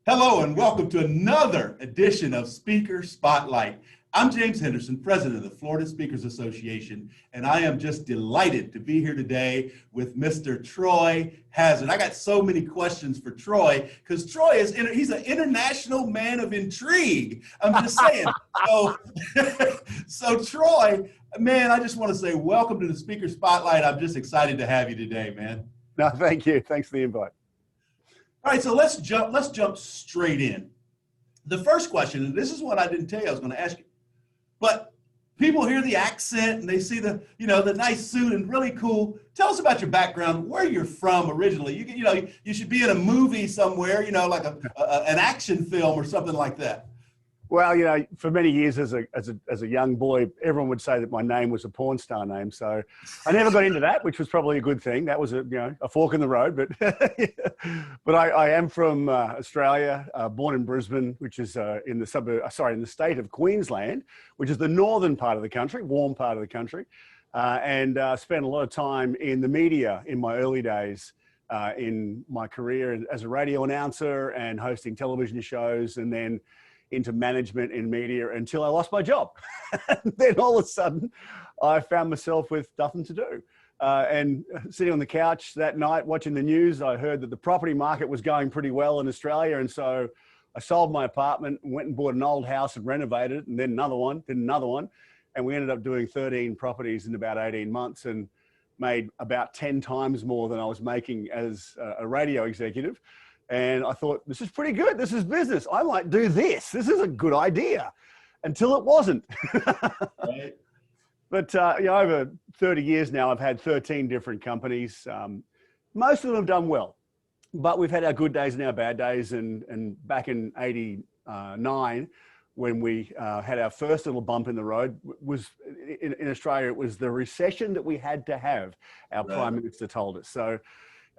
Hello and welcome to another edition of Speaker Spotlight. I'm James Henderson, president of the Florida Speakers Association, and I am just delighted to be here today with Mr. Troy Hazard. I got so many questions for Troy because Troy he's an international man of intrigue. I'm just saying. So Troy, man, I just want to say welcome to the Speaker Spotlight. I'm just excited to have you today, man. No, thank you. Thanks for the invite. All right, so let's jump straight in. The first question, and this is what I didn't tell you I was going to ask you, but people hear the accent and they see the nice suit and really cool. Tell us about your background, where you're from originally. You should be in a movie somewhere, like an action film or something like that. Well, for many years as a young boy, everyone would say that my name was a porn star name. So I never got into that, which was probably a good thing. That was a fork in the road. But I am from Australia, born in Brisbane, which is in the state of Queensland, which is the northern part of the country, warm part of the country, and spent a lot of time in the media in my early days in my career as a radio announcer and hosting television shows, and then into management in media until I lost my job. And then all of a sudden I found myself with nothing to do. And sitting on the couch that night watching the news, I heard that the property market was going pretty well in Australia. And so I sold my apartment and went and bought an old house and renovated it, and then another one, did another one. And we ended up doing 13 properties in about 18 months and made about 10 times more than I was making as a radio executive. And I thought, this is pretty good. This is business. I might do this. This is a good idea, until it wasn't. Right. But over 30 years now, I've had 13 different companies. Most of them have done well, but we've had our good days and our bad days. And back in '89, when we had our first little bump in the road, was in Australia, it was the recession that we had to have, our Right. Prime Minister told us. So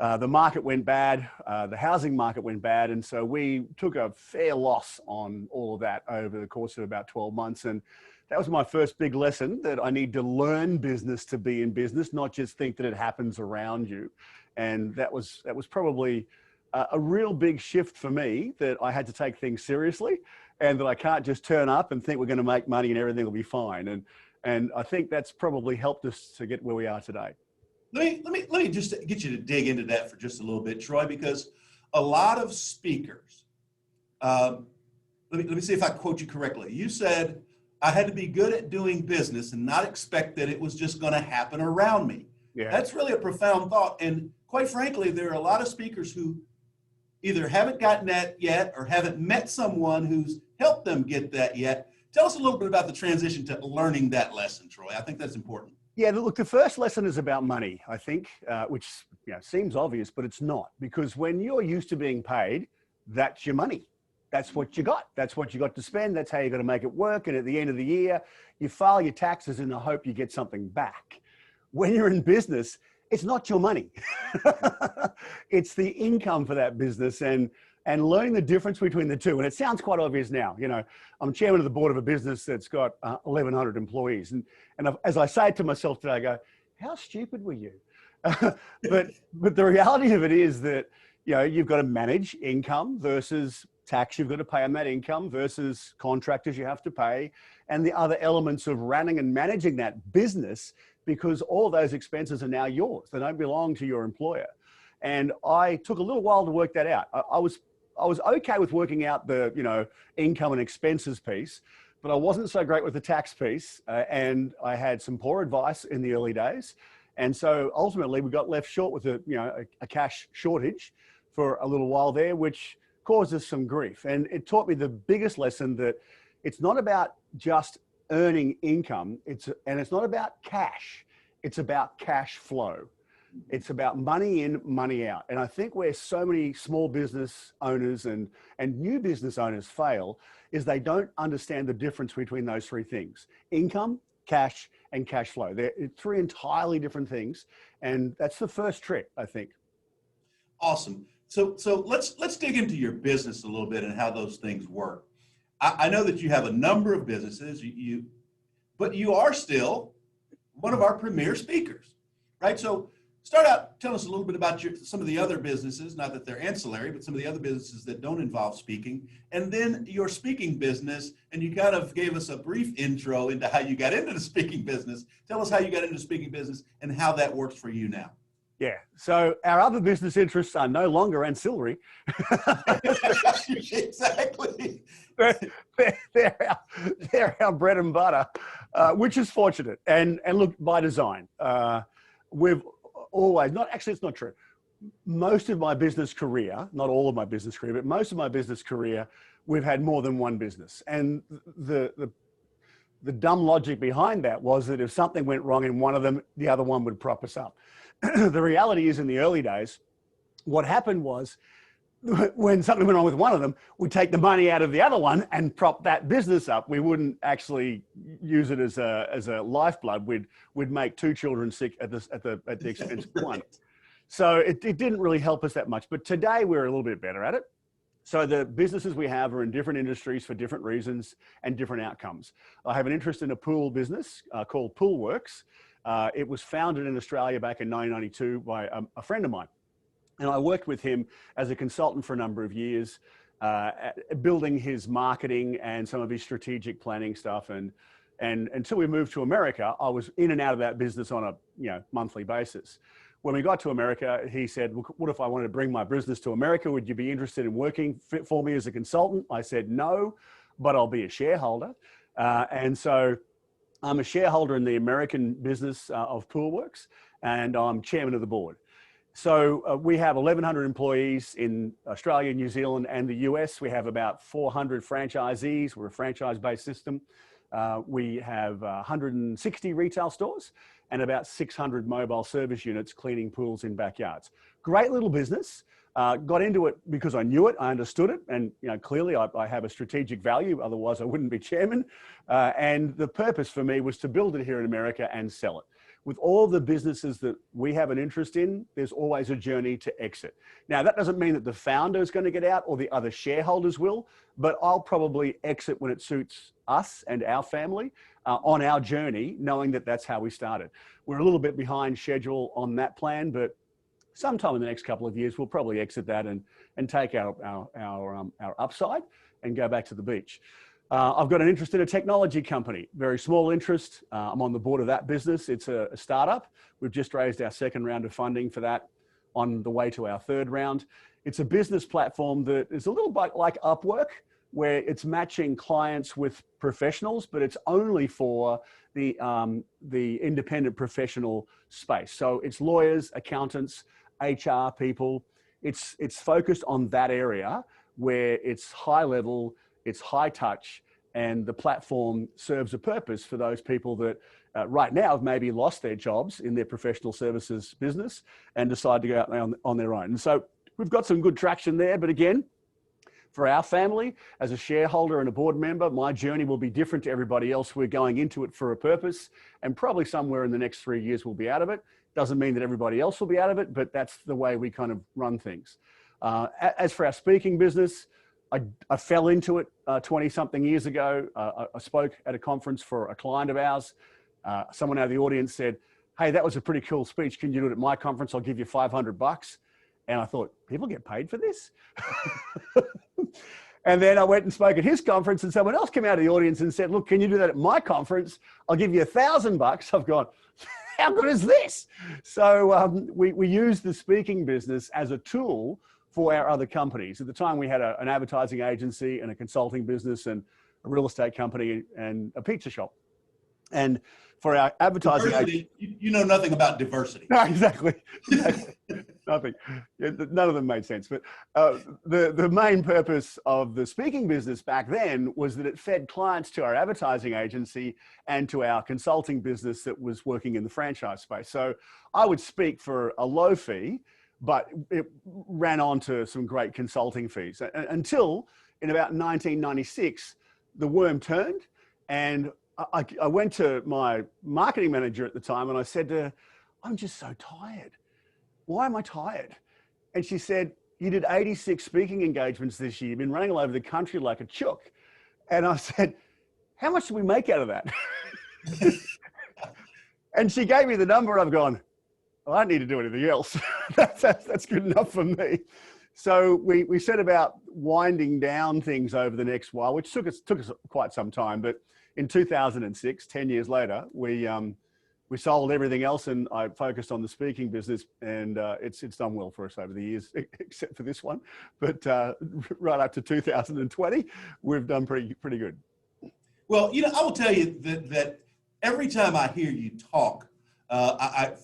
the market went bad, the housing market went bad. And so we took a fair loss on all of that over the course of about 12 months. And that was my first big lesson, that I need to learn business to be in business, not just think that it happens around you. And that was probably a real big shift for me, that I had to take things seriously and that I can't just turn up and think we're going to make money and everything will be fine. And I think that's probably helped us to get where we are today. Let me just get you to dig into that for just a little bit, Troy, because a lot of speakers, let me see if I quote you correctly. You said, I had to be good at doing business and not expect that it was just going to happen around me. Yeah. That's really a profound thought. And quite frankly, there are a lot of speakers who either haven't gotten that yet or haven't met someone who's helped them get that yet. Tell us a little bit about the transition to learning that lesson, Troy. I think that's important. Yeah, look, the first lesson is about money, I think, which seems obvious, but it's not. Because when you're used to being paid, that's your money. That's what you got. That's what you got to spend. That's how you're going to make it work. And at the end of the year, you file your taxes in the hope you get something back. When you're in business, it's not your money. It's the income for that business, and learning the difference between the two. And it sounds quite obvious now. I'm chairman of the board of a business that's got 1,100 employees. And as I say it to myself today, I go, how stupid were you? but the reality of it is that, you've got to manage income versus tax you've got to pay on that income versus contractors you have to pay, and the other elements of running and managing that business, because all those expenses are now yours. They don't belong to your employer. And I took a little while to work that out. I was okay with working out the, income and expenses piece, but I wasn't so great with the tax piece. And I had some poor advice in the early days. And so ultimately we got left short with a cash shortage for a little while there, which caused us some grief. And it taught me the biggest lesson, that it's not about just earning income. It's not about cash. It's about cash flow. It's about money in, money out. And I think where so many small business owners and new business owners fail is they don't understand the difference between those three things: income, cash, and cash flow. They're three entirely different things. And that's the first trick, I think. Awesome. So let's dig into your business a little bit and how those things work. I know that you have a number of businesses, but you are still one of our premier speakers, right? So start out, tell us a little bit about some of the other businesses, not that they're ancillary, but some of the other businesses that don't involve speaking, and then your speaking business. And you kind of gave us a brief intro into how you got into the speaking business. Tell us how you got into the speaking business and how that works for you now. Yeah. So our other business interests are no longer ancillary. Exactly. They're our bread and butter, which is fortunate. And look, by design, we've always, it's not true. Most of my business career, not all of my business career, but most of my business career, we've had more than one business. And the dumb logic behind that was that if something went wrong in one of them, the other one would prop us up. The reality is, in the early days, what happened was when something went wrong with one of them, we'd take the money out of the other one and prop that business up. We wouldn't actually use it as a lifeblood. We'd make two children sick at the expense of one. So it didn't really help us that much. But today we're a little bit better at it. So the businesses we have are in different industries for different reasons and different outcomes. I have an interest in a pool business called Poolworks. It was founded in Australia back in 1992 by a friend of mine. And I worked with him as a consultant for a number of years, building his marketing and some of his strategic planning stuff. And until we moved to America, I was in and out of that business on a monthly basis. When we got to America, he said, what if I wanted to bring my business to America? Would you be interested in working for me as a consultant? I said, no, but I'll be a shareholder. And so I'm a shareholder in the American business of Poolworks, and I'm chairman of the board. So we have 1,100 employees in Australia, New Zealand, and the US. We have about 400 franchisees. We're a franchise-based system. We have 160 retail stores and about 600 mobile service units cleaning pools in backyards. Great little business. Got into it because I knew it, I understood it, and clearly I have a strategic value, otherwise I wouldn't be chairman. And the purpose for me was to build it here in America and sell it. With all the businesses that we have an interest in, there's always a journey to exit. Now, that doesn't mean that the founder is going to get out or the other shareholders will, but I'll probably exit when it suits us and our family on our journey, knowing that that's how we started. We're a little bit behind schedule on that plan, but sometime in the next couple of years, we'll probably exit that and take our upside and go back to the beach. I've got an interest in a technology company, very small interest. I'm on the board of that business. It's a startup. We've just raised our second round of funding for that, on the way to our third round. It's a business platform that is a little bit like Upwork, where it's matching clients with professionals, but it's only for the independent professional space. So it's lawyers, accountants, HR people. It's focused on that area where it's high level, it's high touch, and the platform serves a purpose for those people that right now have maybe lost their jobs in their professional services business and decide to go out on their own. And so we've got some good traction there, but again, for our family, as a shareholder and a board member, my journey will be different to everybody else. We're going into it for a purpose, and probably somewhere in the next 3 years we'll be out of it. Doesn't mean that everybody else will be out of it, but that's the way we kind of run things. As for our speaking business, I fell into it 20-something years ago. I spoke at a conference for a client of ours. Someone out of the audience said, "Hey, that was a pretty cool speech. Can you do it at my conference? I'll give you $500. And I thought, people get paid for this? And then I went and spoke at his conference, and someone else came out of the audience and said, "Look, can you do that at my conference? I'll give you $1,000. I've gone, how good is this? So we use the speaking business as a tool for our other companies. At the time, we had an advertising agency and a consulting business and a real estate company and a pizza shop. And for our advertising agency, you know nothing about diversity. No, exactly. Nothing. None of them made sense. But the main purpose of the speaking business back then was that it fed clients to our advertising agency and to our consulting business that was working in the franchise space. So I would speak for a low fee, but it ran on to some great consulting fees until in about 1996, the worm turned, and I went to my marketing manager at the time and I said to her, "I'm just so tired. Why am I tired?" And she said, "You did 86 speaking engagements this year. You've been running all over the country like a chook." And I said, "How much do we make out of that?" And she gave me the number and I've gone, I don't need to do anything else. That's good enough for me. So we set about winding down things over the next while, which took us quite some time. But in 2006, 10 years later, we sold everything else, and I focused on the speaking business, and it's done well for us over the years, except for this one. But right up to 2020, we've done pretty good. Well, I will tell you that every time I hear you talk,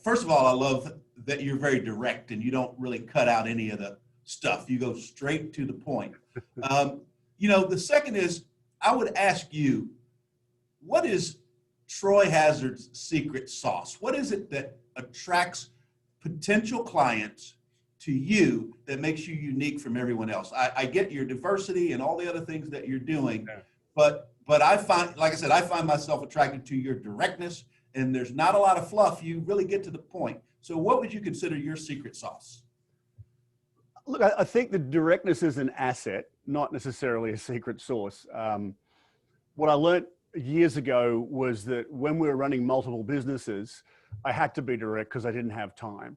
first of all, I love that you're very direct and you don't really cut out any of the stuff. You go straight to the point. The second is, I would ask you, what is Troy Hazard's secret sauce? What is it that attracts potential clients to you that makes you unique from everyone else? I get your diversity and all the other things that you're doing, but I find, like I said, I find myself attracted to your directness, and there's not a lot of fluff. You really get to the point. So what would you consider your secret sauce? Look, I think the directness is an asset, not necessarily a secret sauce. What I learned years ago was that when we were running multiple businesses, I had to be direct because I didn't have time.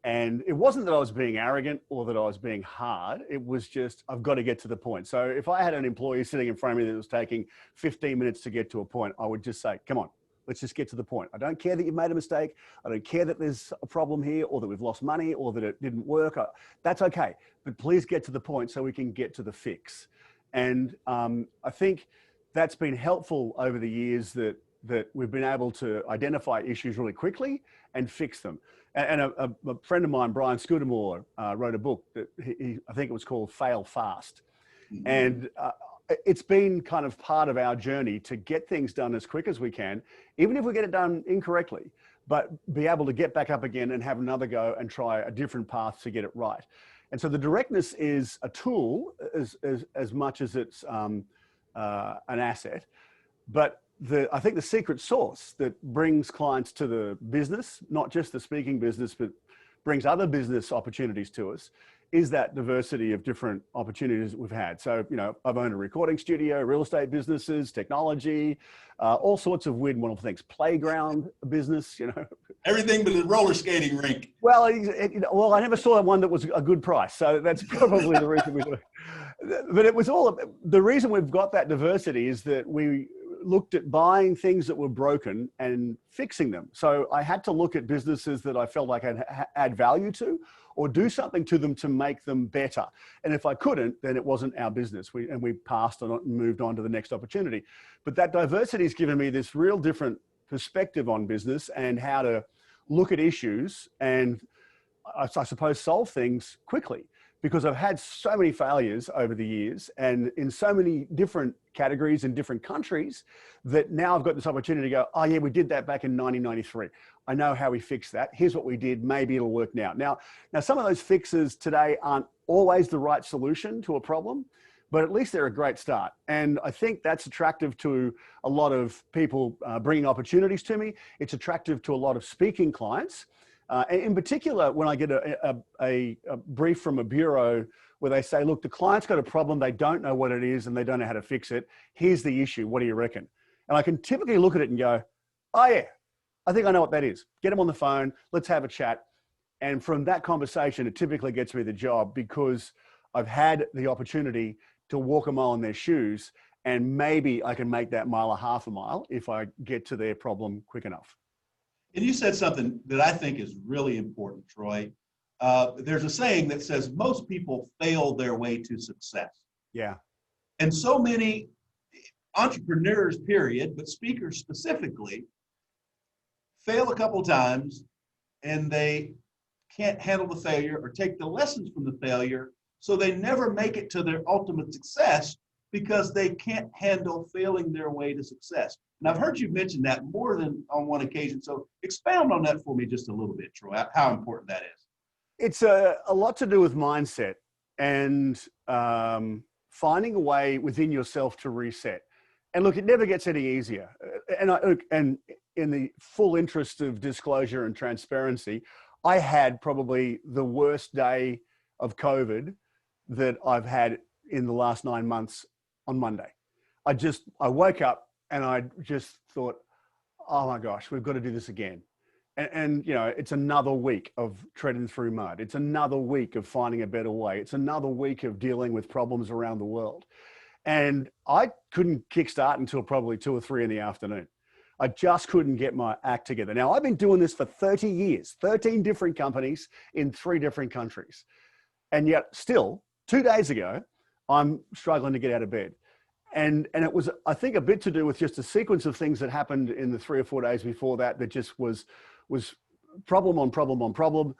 And it wasn't that I was being arrogant or that I was being hard. It was just, I've got to get to the point. So if I had an employee sitting in front of me that was taking 15 minutes to get to a point, I would just say, come on, let's just get to the point. I don't care that you've made a mistake. I don't care that there's a problem here or that we've lost money or that it didn't work. That's okay. But please get to the point so we can get to the fix. And I think that's been helpful over the years that we've been able to identify issues really quickly and fix them. And a friend of mine, Brian Scudamore, wrote a book that I think it was called Fail Fast. Mm-hmm. And it's been kind of part of our journey to get things done as quick as we can, even if we get it done incorrectly, but be able to get back up again and have another go and try a different path to get it right. And so the directness is a tool as much as it's an asset. But I think the secret sauce that brings clients to the business, not just the speaking business, but brings other business opportunities to us, is that diversity of different opportunities that we've had. So, I've owned a recording studio, real estate businesses, technology, all sorts of weird and wonderful things. Playground business, Everything but the roller skating rink. Well, I never saw one that was a good price. So that's probably the reason we do it. But it was the reason we've got that diversity is that we looked at buying things that were broken and fixing them. So I had to look at businesses that I felt like I'd add value to or do something to them to make them better. And if I couldn't, then it wasn't our business. We passed on it and moved on to the next opportunity. But that diversity has given me this real different perspective on business and how to look at issues and I suppose solve things quickly. Because I've had so many failures over the years and in so many different categories in different countries that now I've got this opportunity to go, oh yeah, we did that back in 1993. I know how we fixed that. Here's what we did. Maybe it'll work now. Now some of those fixes today aren't always the right solution to a problem, but at least they're a great start. And I think that's attractive to a lot of people bringing opportunities to me. It's attractive to a lot of speaking clients. And in particular, when I get a brief from a bureau where they say, look, the client's got a problem, they don't know what it is and they don't know how to fix it. Here's the issue. What do you reckon? And I can typically look at it and go, oh yeah, I think I know what that is. Get them on the phone. Let's have a chat. And from that conversation, it typically gets me the job because I've had the opportunity to walk a mile in their shoes and maybe I can make that mile a half a mile if I get to their problem quick enough. And you said something that I think is really important, Troy. There's a saying that says most people fail their way to success. Yeah. And so many entrepreneurs, period, but speakers specifically, fail a couple times and they can't handle the failure or take the lessons from the failure. So they never make it to their ultimate success because they can't handle failing their way to success. And I've heard you mention that more than on one occasion. So expound on that for me just a little bit, Troy, how important that is. It's a lot to do with mindset and finding a way within yourself to reset. And look, it never gets any easier. And in the full interest of disclosure and transparency, I had probably the worst day of COVID that I've had in the last 9 months on Monday. I woke up and I just thought, oh my gosh, we've got to do this again. And you know, it's another week of treading through mud. It's another week of finding a better way. It's another week of dealing with problems around the world. And I couldn't kickstart until probably 2 or 3 in the afternoon. I just couldn't get my act together. Now, I've been doing this for 30 years, 13 different companies in 3 different countries. And yet still, 2 days ago, I'm struggling to get out of bed. And it was, I think, a bit to do with just a sequence of things that happened in the 3 or 4 days before that just was problem on problem on problem.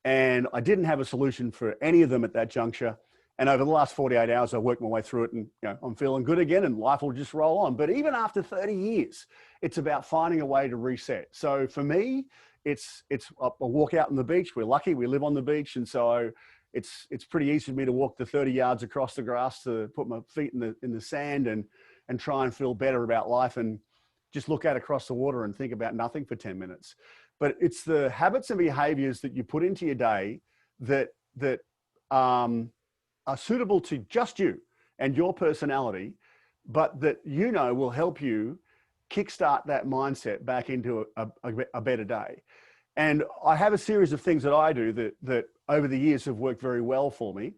And I didn't have a solution for any of them at that juncture. And over the last 48 hours, I worked my way through it, and you know, I'm feeling good again, and life will just roll on. But even after 30 years, it's about finding a way to reset. So for me, it's a walk out on the beach. We're lucky, we live on the beach. And so it's pretty easy for me to walk the 30 yards across the grass to put my feet in the sand and try and feel better about life, and just look out across the water and think about nothing for 10 minutes. But it's the habits and behaviors that you put into your day that are suitable to just you and your personality, but that you know will help you kickstart that mindset back into a better day. And I have a series of things that I do that over the years have worked very well for me.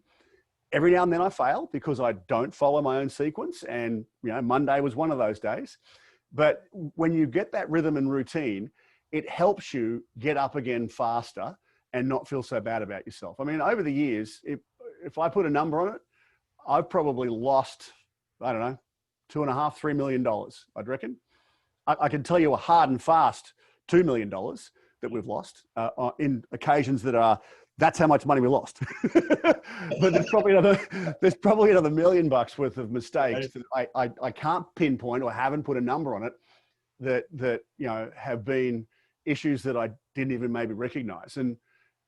Every now and then I fail because I don't follow my own sequence. And, you know, Monday was one of those days. But when you get that rhythm and routine, it helps you get up again faster and not feel so bad about yourself. I mean, over the years, if I put a number on it, I've probably lost, I don't know, $2.5, $3 million, I'd reckon. I can tell you a hard and fast $2 million that we've lost in occasions that's how much money we lost. But there's probably another $1 million worth of mistakes that I can't pinpoint or haven't put a number on it that you know have been issues that I didn't even maybe recognize. And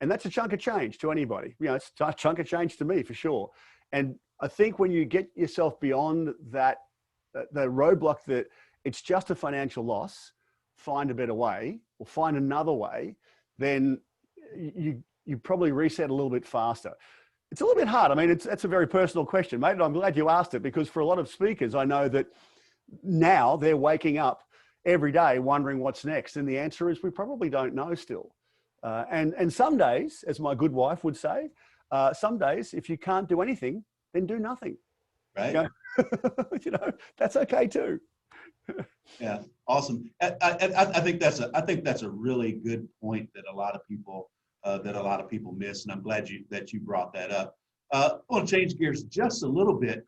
that's a chunk of change to anybody. You know, it's a chunk of change to me for sure. And I think when you get yourself beyond that, the roadblock that it's just a financial loss, find a better way or find another way, then you probably reset a little bit faster. It's a little bit hard. I mean, that's a very personal question, mate. And I'm glad you asked it, because for a lot of speakers, I know that now they're waking up every day wondering what's next. And the answer is we probably don't know still. And some days, as my good wife would say, some days, if you can't do anything, then do nothing. Right. You know, you know, that's okay too. Yeah, awesome. I think that's a really good point that a lot of people miss, and I'm glad that you brought that up. I want to change gears just a little bit,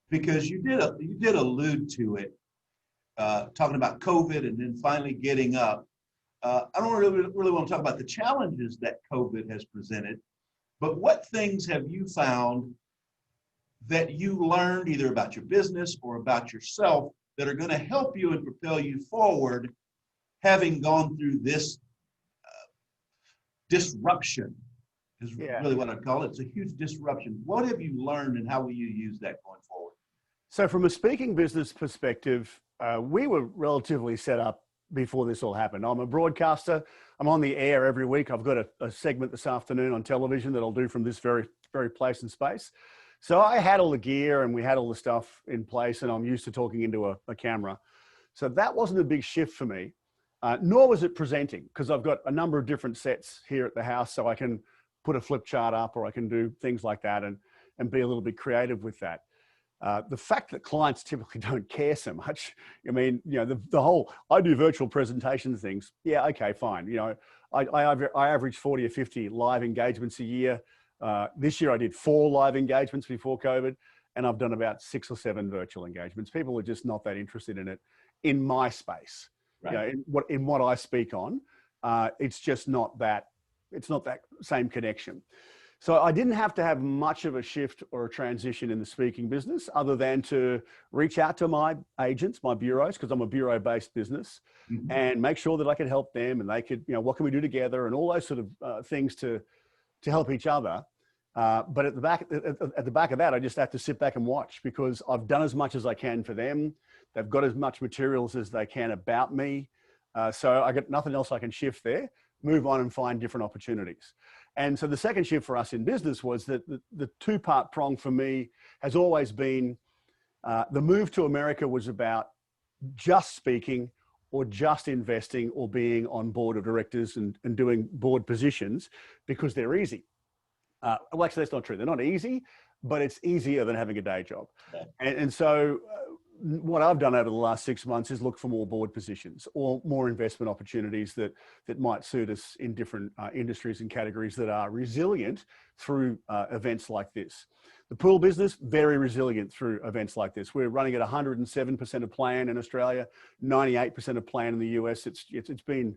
because you did allude to it, talking about COVID and then finally getting up. I don't really want to talk about the challenges that COVID has presented, but what things have you found that you learned either about your business or about yourself that are going to help you and propel you forward, having gone through this disruption is really what I'd call it. It's a huge disruption. What have you learned, and how will you use that going forward? So from a speaking business perspective, we were relatively set up before this all happened. I'm a broadcaster. I'm on the air every week. I've got a segment this afternoon on television that I'll do from this very, very place and space. So I had all the gear and we had all the stuff in place, and I'm used to talking into a camera. So that wasn't a big shift for me, nor was it presenting, because I've got a number of different sets here at the house, so I can put a flip chart up or I can do things like that and be a little bit creative with that. The fact that clients typically don't care so much, I mean, you know, the whole, I do virtual presentation things. Yeah, okay, fine. You know, I average 40 or 50 live engagements a year. This year I did 4 live engagements before COVID, and I've done about 6 or 7 virtual engagements. People are just not that interested in it in my space. Right. You know, in what I speak on, it's just not that, it's not that same connection. So I didn't have to have much of a shift or a transition in the speaking business, other than to reach out to my agents, my bureaus, because I'm a bureau-based business, and make sure that I could help them, and they could, you know, what can we do together, and all those sort of things to help each other. But at the back of that, I just have to sit back and watch, because I've done as much as I can for them. They've got as much materials as they can about me. So I got nothing else I can shift there, move on and find different opportunities. And so the second shift for us in business was that the 2-part prong for me has always been, the move to America was about just speaking or just investing or being on board of directors and doing board positions because they're easy. Well, actually, that's not true. They're not easy, but it's easier than having a day job. Yeah. And so what I've done over the last 6 months is look for more board positions or more investment opportunities that might suit us in different industries and categories that are resilient through events like this. The pool business, very resilient through events like this. We're running at 107% of plan in Australia, 98% of plan in the US. It's been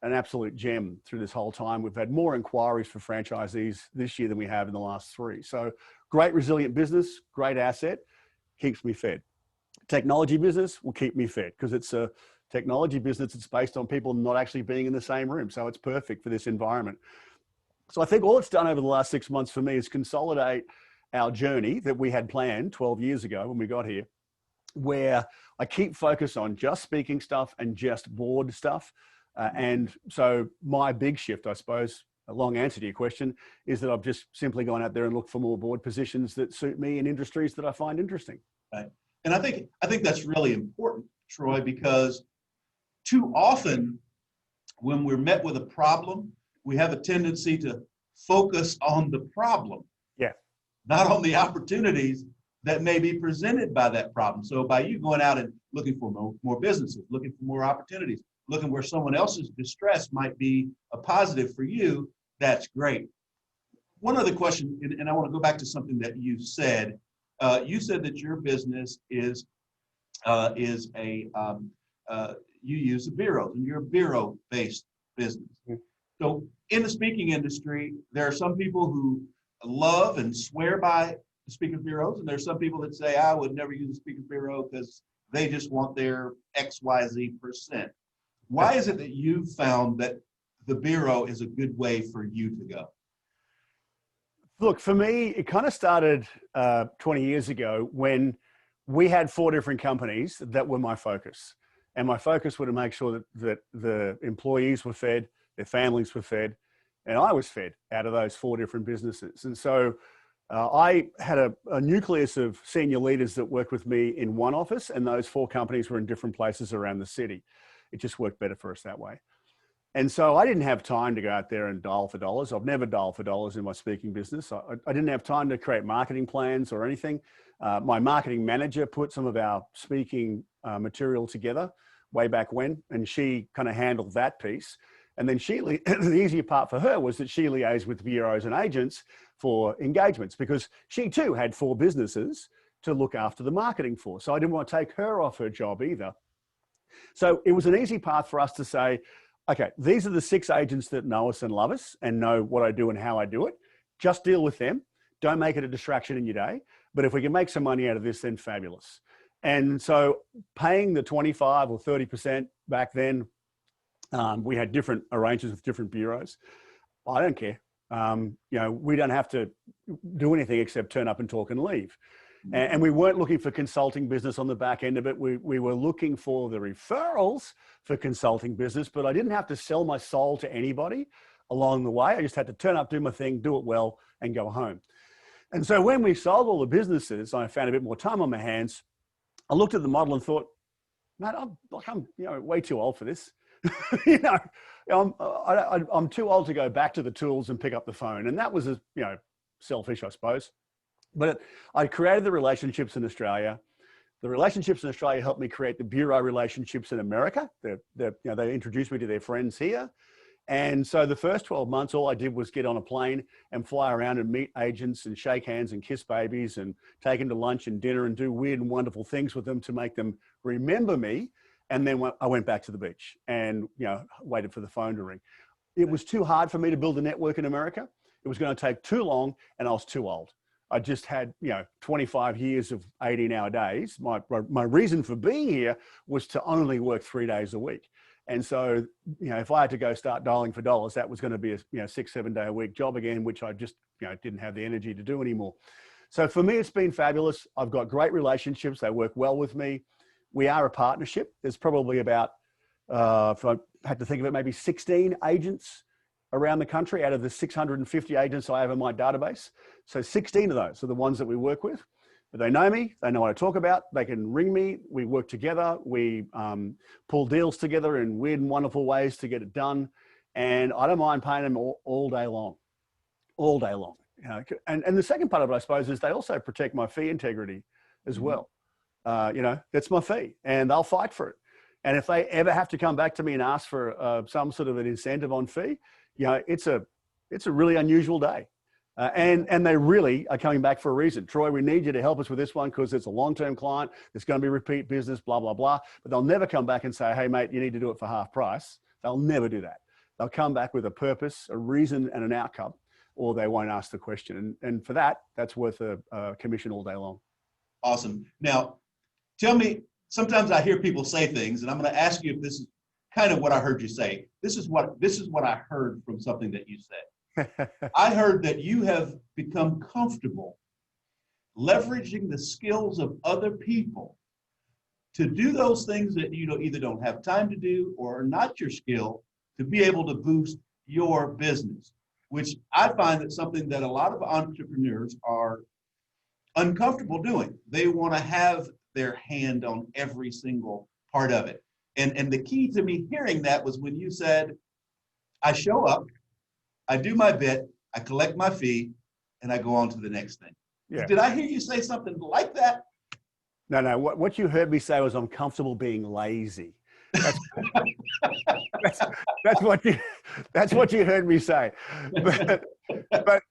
an absolute gem through this whole time. We've had more inquiries for franchisees this year than we have in the last 3. So great resilient business, great asset, keeps me fed. Technology business will keep me fed because it's a technology business that's based on people not actually being in the same room. So it's perfect for this environment. So I think all it's done over the last 6 months for me is consolidate our journey that we had planned 12 years ago when we got here, where I keep focus on just speaking stuff and just board stuff. And so my big shift, I suppose, a long answer to your question, is that I've just simply gone out there and looked for more board positions that suit me in industries that I find interesting. Right. And I think that's really important, Troy, because too often when we're met with a problem, we have a tendency to focus on the problem, yeah, not on the opportunities that may be presented by that problem. So by you going out and looking for more businesses, looking for more opportunities, looking where someone else's distress might be a positive for you, that's great. One other question, and I want to go back to something that you said. You said that your business is you use the bureaus, and you're a bureau-based business. Mm-hmm. So in the speaking industry, there are some people who love and swear by the speaking bureaus, and there's some people that say, I would never use a speaking bureau because they just want their XYZ%. Why is it that you found that the bureau is a good way for you to go? Look, for me, it kind of started 20 years ago when we had 4 different companies that were my focus. And my focus was to make sure that the employees were fed, their families were fed, and I was fed out of those 4 different businesses. And so I had a nucleus of senior leaders that worked with me in one office, and those 4 companies were in different places around the city. It just worked better for us that way. And so I didn't have time to go out there and dial for dollars. I've never dialed for dollars in my speaking business. I didn't have time to create marketing plans or anything. My marketing manager put some of our speaking material together way back when, and she kind of handled that piece. And then the easier part for her was that she liaised with bureaus and agents for engagements because she too had 4 businesses to look after the marketing for. So I didn't want to take her off her job either. So it was an easy path for us to say, okay, these are the 6 agents that know us and love us and know what I do and how I do it. Just deal with them. Don't make it a distraction in your day. But if we can make some money out of this, then fabulous. And so paying the 25 or 30% back then, we had different arrangements with different bureaus. I don't care. We don't have to do anything except turn up and talk and leave. And we weren't looking for consulting business on the back end of it. We were looking for the referrals for consulting business, but I didn't have to sell my soul to anybody along the way. I just had to turn up, do my thing, do it well, and go home. And so when we sold all the businesses, I found a bit more time on my hands. I looked at the model and thought, man, I'm way too old for this. I'm too old to go back to the tools and pick up the phone. And that was, selfish, I suppose. But I created the relationships in Australia. The relationships in Australia helped me create the bureau relationships in America. They introduced me to their friends here. And so the first 12 months, all I did was get on a plane and fly around and meet agents and shake hands and kiss babies and take them to lunch and dinner and do weird and wonderful things with them to make them remember me. And then I went back to the beach and, waited for the phone to ring. It was too hard for me to build a network in America. It was going to take too long and I was too old. I just had, 25 years of 18-hour days. My reason for being here was to only work 3 days a week. And so, if I had to go start dialing for dollars, that was going to be a 6-7 day a week job again, which I just, didn't have the energy to do anymore. So for me, it's been fabulous. I've got great relationships. They work well with me. We are a partnership. There's probably about, if I had to think of it, maybe 16 agents around the country out of the 650 agents I have in my database. So 16 of those are the ones that we work with. But they know me, they know what I talk about, they can ring me, we work together, we pull deals together in weird and wonderful ways to get it done. And I don't mind paying them all day long, all day long. You know, and the second part of it, I suppose, is they also protect my fee integrity as well. You know, that's my fee and they'll fight for it. And if they ever have to come back to me and ask for some sort of an incentive on fee, you know, it's a really unusual day. And they really are coming back for a reason. Troy, we need you to help us with this one because it's a long-term client. It's going to be repeat business, blah, blah, blah. But they'll never come back and say, hey, mate, you need to do it for half price. They'll never do that. They'll come back with a purpose, a reason, and an outcome, or they won't ask the question. And for that, that's worth a commission all day long. Awesome. Now, tell me, sometimes I hear people say things, and I'm going to ask you if this is kind of what I heard you say. This is what I heard from something that you said. I heard that you have become comfortable leveraging the skills of other people to do those things that you either don't have time to do or are not your skill to be able to boost your business, which I find that's something that a lot of entrepreneurs are uncomfortable doing. They want to have their hand on every single part of it. And the key to me hearing that was when you said, I show up, I do my bit, I collect my fee, and I go on to the next thing. Yeah. Did I hear you say something like that? No. What you heard me say was I'm comfortable being lazy. That's what you heard me say. But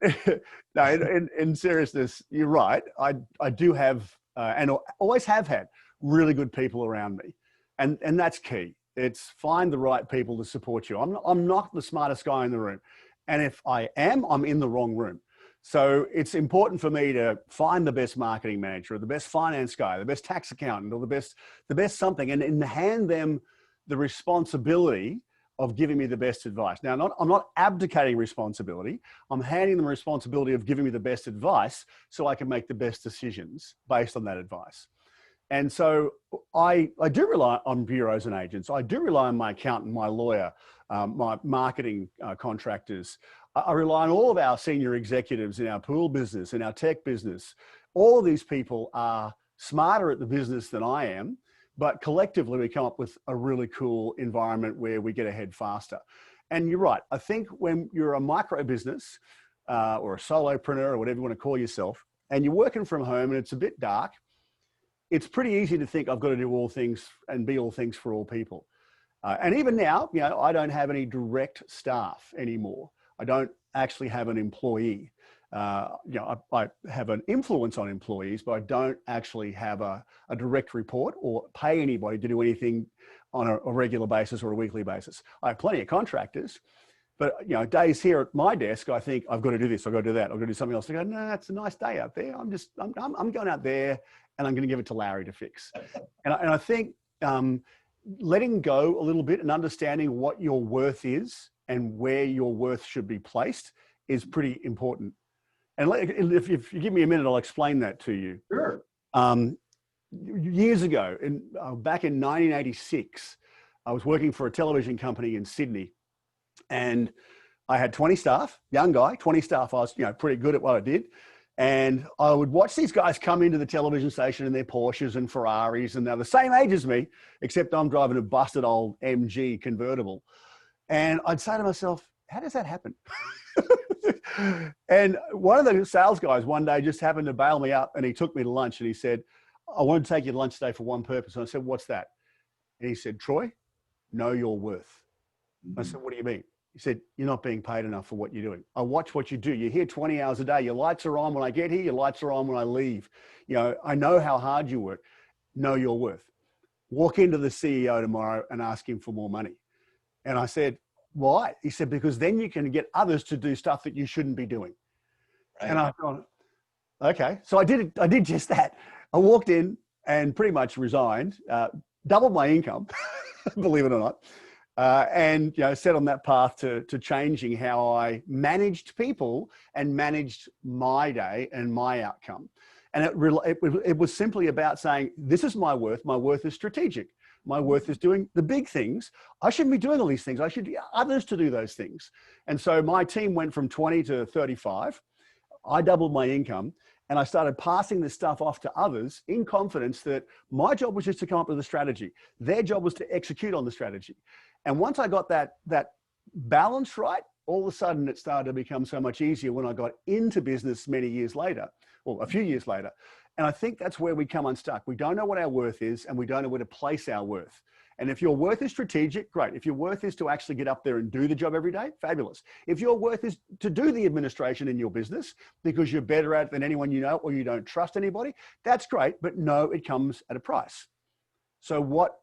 no, in seriousness, you're right. I do have and always have had really good people around me, and that's key. It's find the right people to support you. I'm not the smartest guy in the room. And if I am, I'm in the wrong room. So it's important for me to find the best marketing manager, or the best finance guy, the best tax accountant, or the best something, and hand them the responsibility of giving me the best advice. Now, I'm not abdicating responsibility. I'm handing them the responsibility of giving me the best advice so I can make the best decisions based on that advice. And so I do rely on bureaus and agents. I do rely on my accountant, my lawyer, my marketing contractors. I rely on all of our senior executives in our pool business, in our tech business. All of these people are smarter at the business than I am, but collectively we come up with a really cool environment where we get ahead faster. And you're right. I think when you're a micro business or a solopreneur or whatever you want to call yourself, and you're working from home and it's a bit dark, it's pretty easy to think I've got to do all things and be all things for all people. And even now, you know, I don't have any direct staff anymore. I don't actually have an employee. You know, I have an influence on employees, but I don't actually have a direct report or pay anybody to do anything on a regular basis or a weekly basis. I have plenty of contractors, but you know, days here at my desk, I think I've got to do this, I've got to do that, I've got to do something else. I go, no, it's a nice day out there. I'm going out there and I'm going to give it to Larry to fix. And I think letting go a little bit and understanding what your worth is and where your worth should be placed is pretty important. And if you give me a minute, I'll explain that to you. Sure. Years ago, back in 1986, I was working for a television company in Sydney, and I had 20 staff, young guy, 20 staff. I was, you know, pretty good at what I did. And I would watch these guys come into the television station in their Porsches and Ferraris, and they're the same age as me, except I'm driving a busted old MG convertible. And I'd say to myself, how does that happen? And one of the sales guys one day just happened to bail me out, and he took me to lunch and he said, I want to take you to lunch today for one purpose. And I said, what's that? And he said, Troy, know your worth. I said, what do you mean? He said, you're not being paid enough for what you're doing. I watch what you do. You're here 20 hours a day. Your lights are on when I get here. Your lights are on when I leave. You know, I know how hard you work. Know your worth. Walk into the CEO tomorrow and ask him for more money. And I said, why? He said, because then you can get others to do stuff that you shouldn't be doing. Right. And I thought, okay. So I did just that. I walked in and pretty much resigned, doubled my income, believe it or not. And, you know, set on that path to changing how I managed people and managed my day and my outcome. And it was simply about saying, this is my worth. My worth is strategic. My worth is doing the big things. I shouldn't be doing all these things. I should get others to do those things. And so my team went from 20 to 35. I doubled my income. And I started passing this stuff off to others in confidence that my job was just to come up with a strategy. Their job was to execute on the strategy. And once I got that balance right, all of a sudden it started to become so much easier when I got into business many years later, or a few years later. And I think that's where we come unstuck. We don't know what our worth is, and we don't know where to place our worth. And if your worth is strategic, great. If your worth is to actually get up there and do the job every day, fabulous. If your worth is to do the administration in your business because you're better at it than anyone you know, or you don't trust anybody, that's great, but no, it comes at a price. So what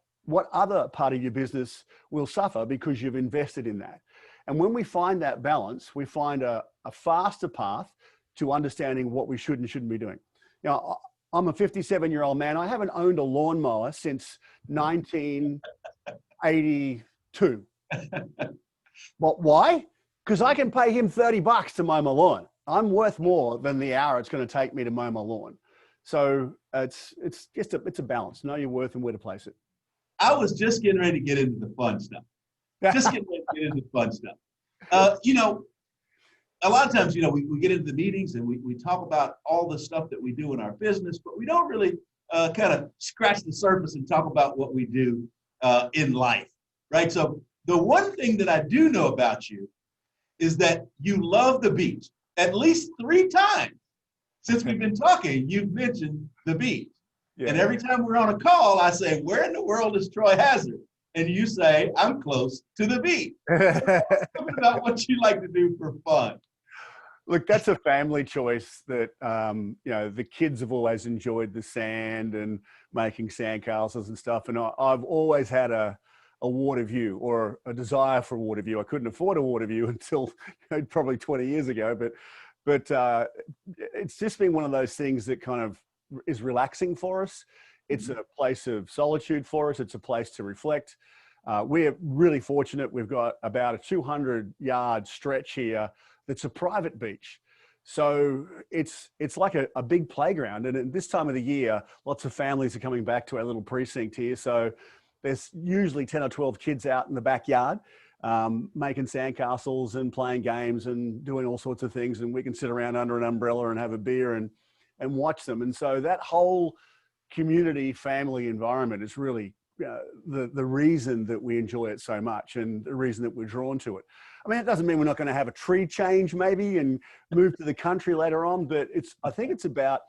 other part of your business will suffer because you've invested in that? And when we find that balance, we find a faster path to understanding what we should and shouldn't be doing. Now, I'm a 57-year-old man. I haven't owned a lawnmower since 1982. Well, why? Because I can pay him $30 to mow my lawn. I'm worth more than the hour it's going to take me to mow my lawn. So it's a balance. Know your worth and where to place it. I was just getting ready to get into the fun stuff. Just getting ready to get into the fun stuff. A lot of times, we get into the meetings and we talk about all the stuff that we do in our business, but we don't really kind of scratch the surface and talk about what we do in life, right? So the one thing that I do know about you is that you love the beach. At least 3 times since we've been talking, you've mentioned the beach. Yeah. And every time we're on a call, I say, where in the world is Troy Hazard? And you say, I'm close to the beach. Tell me about what you like to do for fun. Look, that's a family choice that, the kids have always enjoyed the sand and making sandcastles and stuff. And I've always had a water view or a desire for a water view. I couldn't afford a water view until probably 20 years ago. But it's just been one of those things that kind of is relaxing for us. It's a place of solitude for us. It's a place to reflect. We're really fortunate. We've got about a 200-yard stretch here that's a private beach. So it's like a big playground. And at this time of the year, lots of families are coming back to our little precinct here. So there's usually 10 or 12 kids out in the backyard making sandcastles and playing games and doing all sorts of things. And we can sit around under an umbrella and have a beer and watch them. And so that whole community family environment is really the reason that we enjoy it so much and the reason that we're drawn to it. I mean, it doesn't mean we're not going to have a tree change maybe and move to the country later on, but I think it's about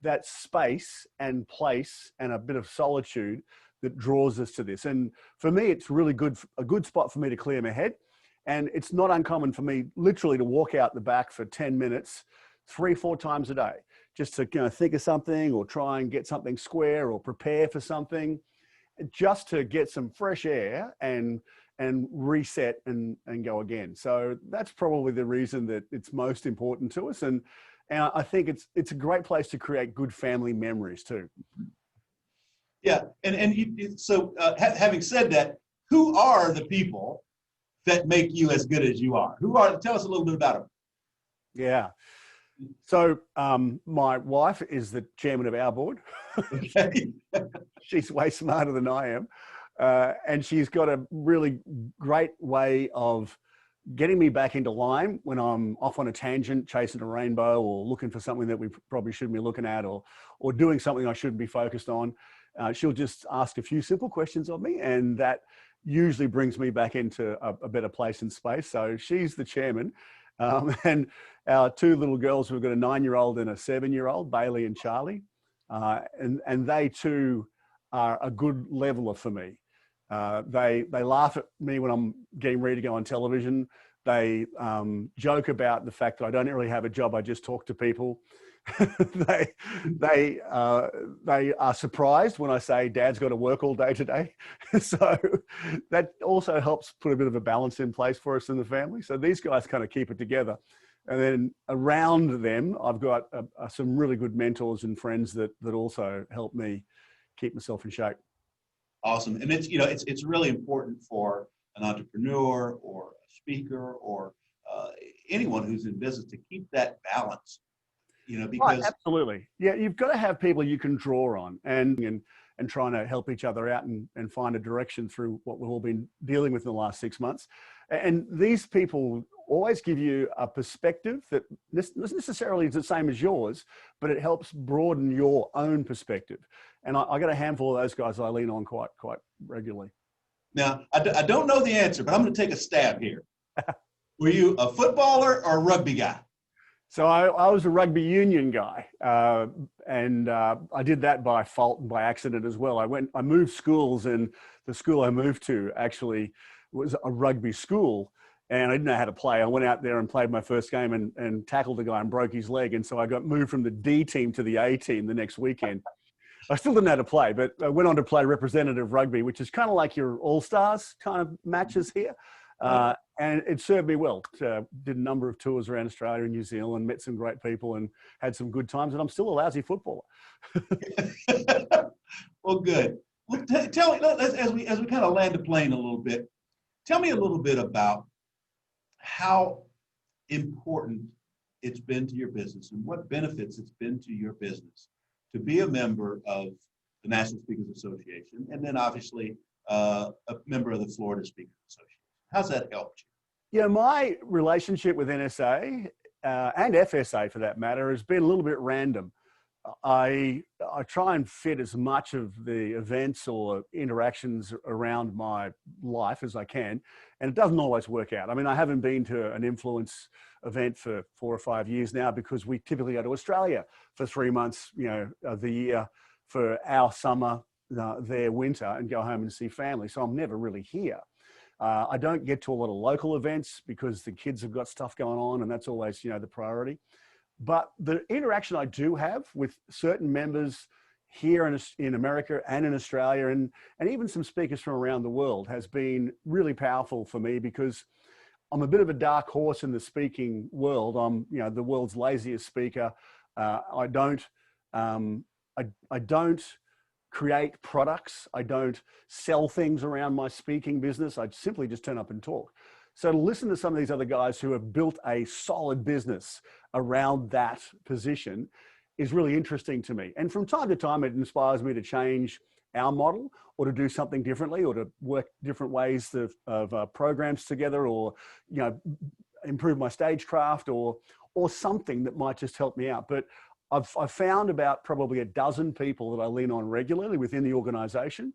that space and place and a bit of solitude that draws us to this. And for me, it's really a good spot for me to clear my head. And it's not uncommon for me literally to walk out the back for 10 minutes, 3-4 times a day, just to think of something or try and get something square or prepare for something, just to get some fresh air and reset and go again. So that's probably the reason that it's most important to us. And I think it's a great place to create good family memories too. Yeah. So having said that, who are the people that make you as good as you are? Tell us a little bit about them. Yeah. So my wife is the chairman of our board. Okay. She's way smarter than I am. And she's got a really great way of getting me back into line when I'm off on a tangent, chasing a rainbow or looking for something that we probably shouldn't be looking at or doing something I shouldn't be focused on. She'll just ask a few simple questions of me, and that usually brings me back into a better place in space. So she's the chairman. And our 2 little girls, we've got a 9-year-old and a 7-year-old, Bailey and Charlie. And they too are a good leveler for me. They laugh at me when I'm getting ready to go on television. They joke about the fact that I don't really have a job. I just talk to people. They are surprised when I say Dad's got to work all day today. So that also helps put a bit of a balance in place for us in the family. So these guys kind of keep it together. And then around them, I've got some really good mentors and friends that also help me keep myself in shape. Awesome. And it's really important for an entrepreneur or a speaker or anyone who's in business to keep that balance, because right, absolutely. Yeah, you've got to have people you can draw on and trying to help each other out and find a direction through what we've all been dealing with in the last 6 months. And these people always give you a perspective that not necessarily is the same as yours, but it helps broaden your own perspective. And I got a handful of those guys I lean on quite regularly. Now, I don't know the answer, but I'm going to take a stab here. Were you a footballer or a rugby guy? So I was a rugby union guy, and I did that by fault and by accident as well. I moved schools, and the school I moved to actually was a rugby school, and I didn't know how to play. I went out there and played my first game and tackled the guy and broke his leg, and so I got moved from the D team to the A team the next weekend. I still didn't know how to play, but I went on to play representative rugby, which is kind of like your all-stars kind of matches here. And it served me well. Did a number of tours around Australia and New Zealand, met some great people and had some good times. And I'm still a lousy footballer. Well, good. Well, tell me, as we kind of land the plane a little bit, tell me a little bit about how important it's been to your business and what benefits it's been to your business to be a member of the National Speakers Association, and then obviously a member of the Florida Speakers Association. How's that helped you? Yeah, my relationship with NSA and FSA for that matter has been a little bit random. I try and fit as much of the events or interactions around my life as I can, and it doesn't always work out. I mean, I haven't been to an influence event for 4 or 5 years now because we typically go to Australia for 3 months, of the year for our summer, their winter, and go home and see family. So I'm never really here. I don't get to a lot of local events because the kids have got stuff going on, and that's always, the priority. But the interaction I do have with certain members here in America and in Australia, and even some speakers from around the world, has been really powerful for me because I'm a bit of a dark horse in the speaking world. I'm, the world's laziest speaker. I don't create products. I don't sell things around my speaking business. I simply just turn up and talk. So to listen to some of these other guys who have built a solid business around that position is really interesting to me. And from time to time, it inspires me to change our model or to do something differently or to work different ways of programs together, or, improve my stagecraft or something that might just help me out. But I've found about probably a dozen people that I lean on regularly within the organization.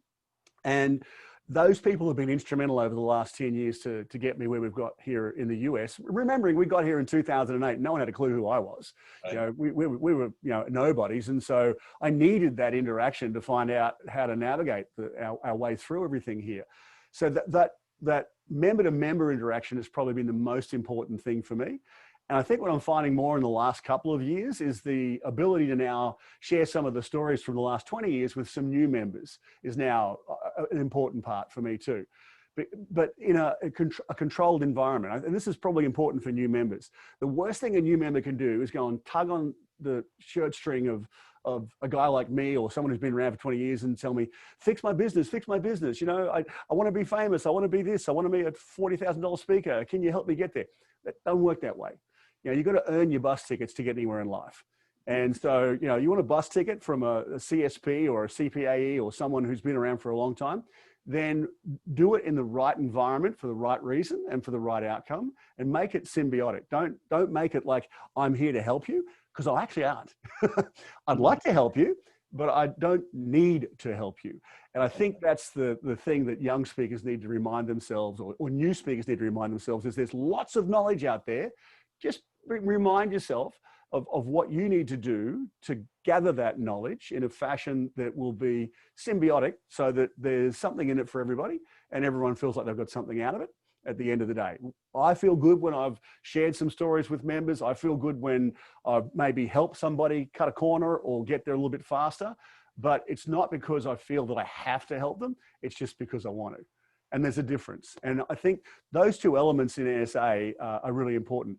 And those people have been instrumental over the last 10 years to get me where we've got here in the US. Remembering we got here in 2008, no one had a clue who I was. Right. We were nobodies. And so I needed that interaction to find out how to navigate our way through everything here. So that member-to-member interaction has probably been the most important thing for me. And I think what I'm finding more in the last couple of years is the ability to now share some of the stories from the last 20 years with some new members is now an important part for me too. But in a controlled environment, and this is probably important for new members, the worst thing a new member can do is go and tug on the shirt string of a guy like me or someone who's been around for 20 years and tell me, fix my business. I want to be famous. I want to be this. I want to be a $40,000 speaker. Can you help me get there? That doesn't work that way. You've got to earn your bus tickets to get anywhere in life. And so, you want a bus ticket from a CSP or a CPAE or someone who's been around for a long time, then do it in the right environment for the right reason and for the right outcome, and make it symbiotic. Don't make it like, I'm here to help you, because I actually aren't. I'd like to help you, but I don't need to help you. And I think that's the thing that young speakers need to remind themselves, or new speakers need to remind themselves, is there's lots of knowledge out there. Just remind yourself of what you need to do to gather that knowledge in a fashion that will be symbiotic, so that there's something in it for everybody and everyone feels like they've got something out of it at the end of the day. I feel good when I've shared some stories with members. I feel good when I've maybe helped somebody cut a corner or get there a little bit faster, but it's not because I feel that I have to help them. It's just because I want to. And there's a difference. And I think those two elements in NSA are really important.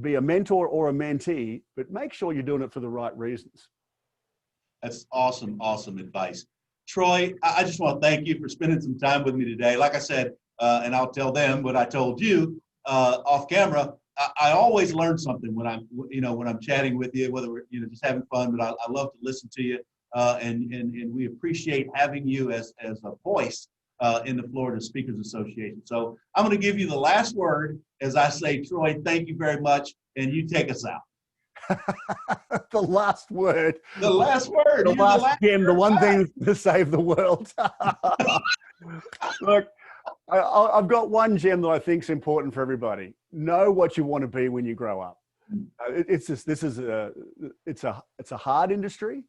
Be a mentor or a mentee, but make sure you're doing it for the right reasons. That's awesome, awesome advice. Troy, I just want to thank you for spending some time with me today. Like I said, and I'll tell them what I told you off camera, I always learn something when I'm chatting with you, whether we're just having fun, but I love to listen to you, and we appreciate having you as a voice in the Florida Speakers Association. So I'm going to give you the last word as I say, Troy, thank you very much, and you take us out. The last word. The last word. The last gem, the one thing to save the world. Look, I've got one gem that I think is important for everybody. Know what you want to be when you grow up. It's a hard industry.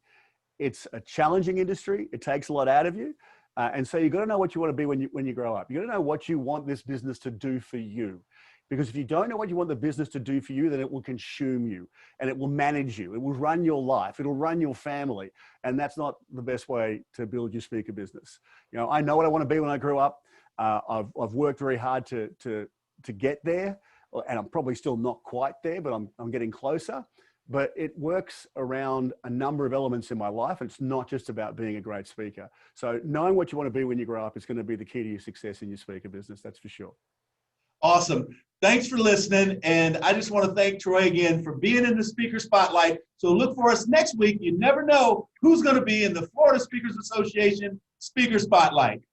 It's a challenging industry. It takes a lot out of you. And so you've got to know what you want to be when you grow up. You've got to know what you want this business to do for you. Because if you don't know what you want the business to do for you, then it will consume you and it will manage you. It will run your life. It'll run your family. And that's not the best way to build your speaker business. You know, I know what I want to be when I grew up. I've worked very hard to get there, and I'm probably still not quite there, but I'm getting closer. But it works around a number of elements in my life. It's not just about being a great speaker. So knowing what you want to be when you grow up is going to be the key to your success in your speaker business. That's for sure. Awesome. Thanks for listening. And I just want to thank Troy again for being in the Speaker Spotlight. So look for us next week. You never know who's going to be in the Florida Speakers Association Speaker Spotlight.